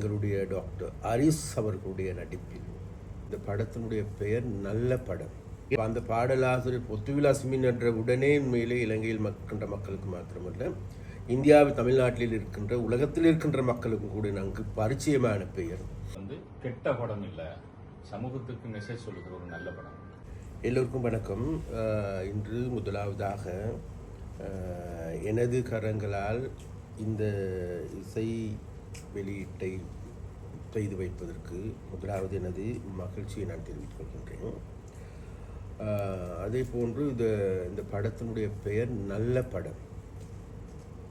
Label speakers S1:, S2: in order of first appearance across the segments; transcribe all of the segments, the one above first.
S1: எங்களுடைய டாக்டர் அரிஸ் அவர்களுடைய நடிப்பில் இந்த படத்தினுடைய பெயர் நல்ல படம். அந்த பாடலாசிரியர் பொத்துவிலாசிமின் என்ற உடனே உண்மையிலே இலங்கையில் இருக்கின்ற மக்களுக்கு மாத்திரமல்ல, இந்தியாவில் தமிழ்நாட்டில் இருக்கின்ற உலகத்தில் இருக்கின்ற மக்களுக்கும் கூட நன்கு பரிச்சயமான பெயர்.
S2: கெட்ட படம் இல்லை, சமூகத்துக்கு மெசேஜ் சொல்லுகிற ஒரு நல்ல படம்.
S1: எல்லோருக்கும் வணக்கம். இன்று முதலாவதாக எனது கரங்களால் இந்த இசை வெளியீட்டை செய்து வைப்பதற்கு முதலாவது எனது மகிழ்ச்சியை நான் தெரிவித்துக் கொள்கின்றேன். அதே போன்று இந்த படத்தினுடைய பெயர் நல்ல படம்.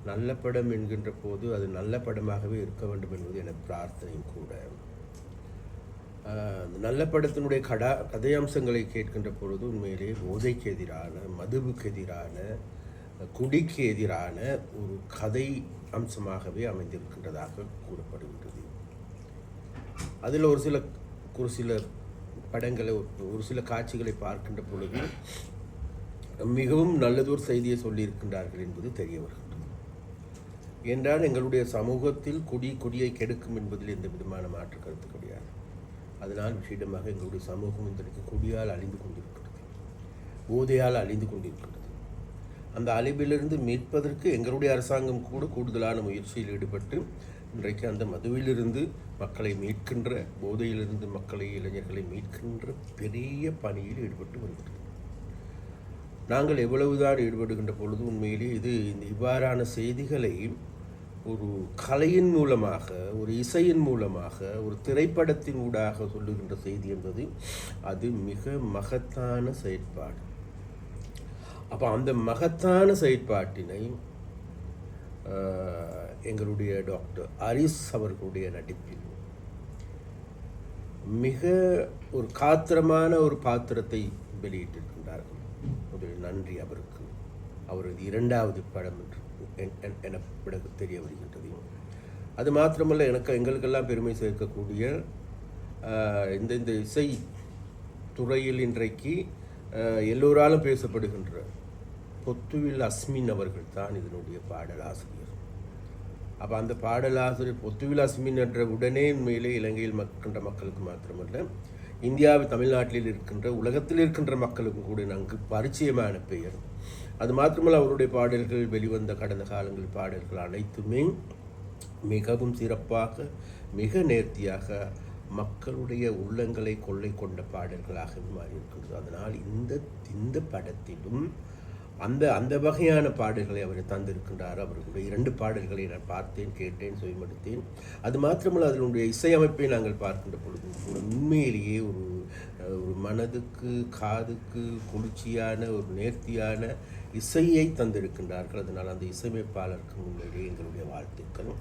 S1: நல்ல படம் என்கின்ற போது அது நல்ல படமாகவே இருக்க வேண்டும் என்பது எனக்கு பிரார்த்தனையும் கூட. நல்ல படத்தினுடைய கதையம்சங்களை கேட்கின்ற பொழுது உண்மையிலே போதைக்கு எதிரான, மதுவுக்கு எதிரான, குடிக்கு எதிரான ஒரு கதை அம்சமாகவே அமைந்திருக்கின்றதாக கூறப்படுகின்றது. அதில் ஒரு சில படங்களை, ஒரு சில காட்சிகளை பார்க்கின்ற பொழுது மிகவும் நல்லதொரு செய்தியை சொல்லியிருக்கின்றார்கள் என்பது தெரிய வருகின்றது. என்றால் எங்களுடைய சமூகத்தில் குடியை கெடுக்கும் என்பதில் எந்த விதமான மாற்று கருத்து கிடையாது. அதனால் விஷயமாக எங்களுடைய சமூகம் இன்றைக்கு குடியால் அழிந்து கொண்டிருக்கிறது, போதையால் அழிந்து கொண்டிருக்கிறது. அந்த அழிவிலிருந்து மீட்பதற்கு எங்களுடைய அரசாங்கம் கூட கூடுதலான முயற்சியில் ஈடுபட்டு இன்றைக்கு அந்த மதுவிலிருந்து மக்களை மீட்கின்ற, போதையிலிருந்து மக்களை, இளைஞர்களை மீட்கின்ற பெரிய பணியில் ஈடுபட்டு வருகிறது. நாங்கள் எவ்வளவுதான் ஈடுபடுகின்ற பொழுது உண்மையிலே இவ்வாறான செய்திகளை ஒரு கலையின் மூலமாக, ஒரு இசையின் மூலமாக, ஒரு திரைப்படத்தின் ஊடாக சொல்லுகின்ற செய்தி என்பது அது மிக மகத்தான செயற்பாடு. அப்போ அந்த மகத்தான செயற்பாட்டினை எங்களுடைய டாக்டர் அரிஸ் அவர்களுடைய நடிப்பில் மிக ஒரு காத்திரமான ஒரு பாத்திரத்தை வெளியிட்டிருக்கின்றார்கள். முதலில் நன்றி அவருக்கு. அவரது இரண்டாவது படம் என்று எனக்கு தெரிய வருகின்றது. அது மாத்திரமல்ல, எங்களுக்கெல்லாம் பெருமை சேர்க்கக்கூடிய இந்த இசை துறையில் இன்றைக்கு எல்லோராலும் பேசப்படுகின்ற பொத்துவில் அஸ்மின் அவர்கள் தான் இதனுடைய பாடலாசிரியர். அப்போ அந்த பாடலாசிரியர் பொத்துவில் அஸ்மின் என்ற உடனே உண்மையிலே இலங்கையில் இருக்கின்ற மக்களுக்கு மாத்திரமல்ல, இந்தியாவில் தமிழ்நாட்டில் இருக்கின்ற உலகத்தில் இருக்கின்ற மக்களுக்கும் கூட நன்கு பரிச்சயமான பெயர். அது மாத்திரமல்ல, அவருடைய பாடல்கள் வெளிவந்த கடந்த காலங்கள் பாடல்கள் அனைத்துமே மிகவும் சிறப்பாக, மிக நேர்த்தியாக மக்களுடைய உள்ளங்களை கொள்ளை கொண்ட பாடல்களாக மாறியிருக்கின்றது. அதனால் இந்த படத்திலும் அந்த வகையான பாடல்களை அவர் தந்திருக்கின்றார். அவர்களுடைய 2 பாடல்களை நான் பார்த்தேன், கேட்டேன், சுயமடுத்தேன். அது மாத்திரமல்ல, அதனுடைய இசையமைப்பை நாங்கள் பார்க்கின்ற பொழுது ஒரு உண்மையிலேயே ஒரு மனதுக்கு, காதுக்கு குளிர்ச்சியான, ஒரு நேர்த்தியான இசையை தந்திருக்கின்றார்கள். அதனால் அந்த இசையமைப்பாளருக்கு உண்மையிலேயே எங்களுடைய வாழ்த்துக்கள்.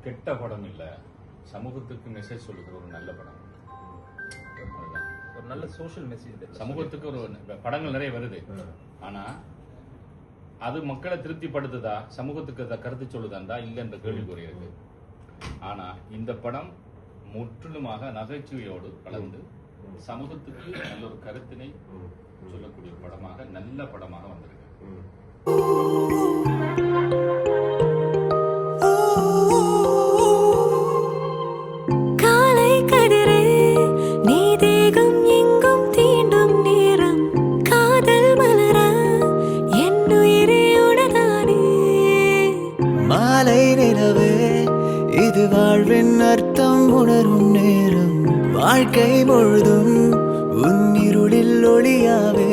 S2: கெட்ட படம் இல்லை, சமூகத்துக்கு மெசேஜ் சொல்லுகிற ஒரு நல்ல படம்.
S3: ஒரு நல்ல சோஷியல் மெசேஜ்
S2: சமூகத்துக்கு ஒரு படங்கள் நிறைய வருது. ஆனா அது மக்களை திருப்திப்படுத்துதா, சமூகத்துக்கு கருத்து சொல்லுதாண்டா இல்லைன்ற கேள்விக்குறி இருக்கு. ஆனா இந்த படம் முற்றிலுமாக நகைச்சுவையோடு கலந்து சமூகத்துக்கு நல்ல ஒரு கருத்தினை சொல்லக்கூடிய படமாக, நல்ல படமாக வந்திருக்கு.
S4: இது வாழ்வின் அர்த்தம் உணரும் நேரம், வாழ்க்கை முழுதும் உன்னிருளில் ஒளியாவே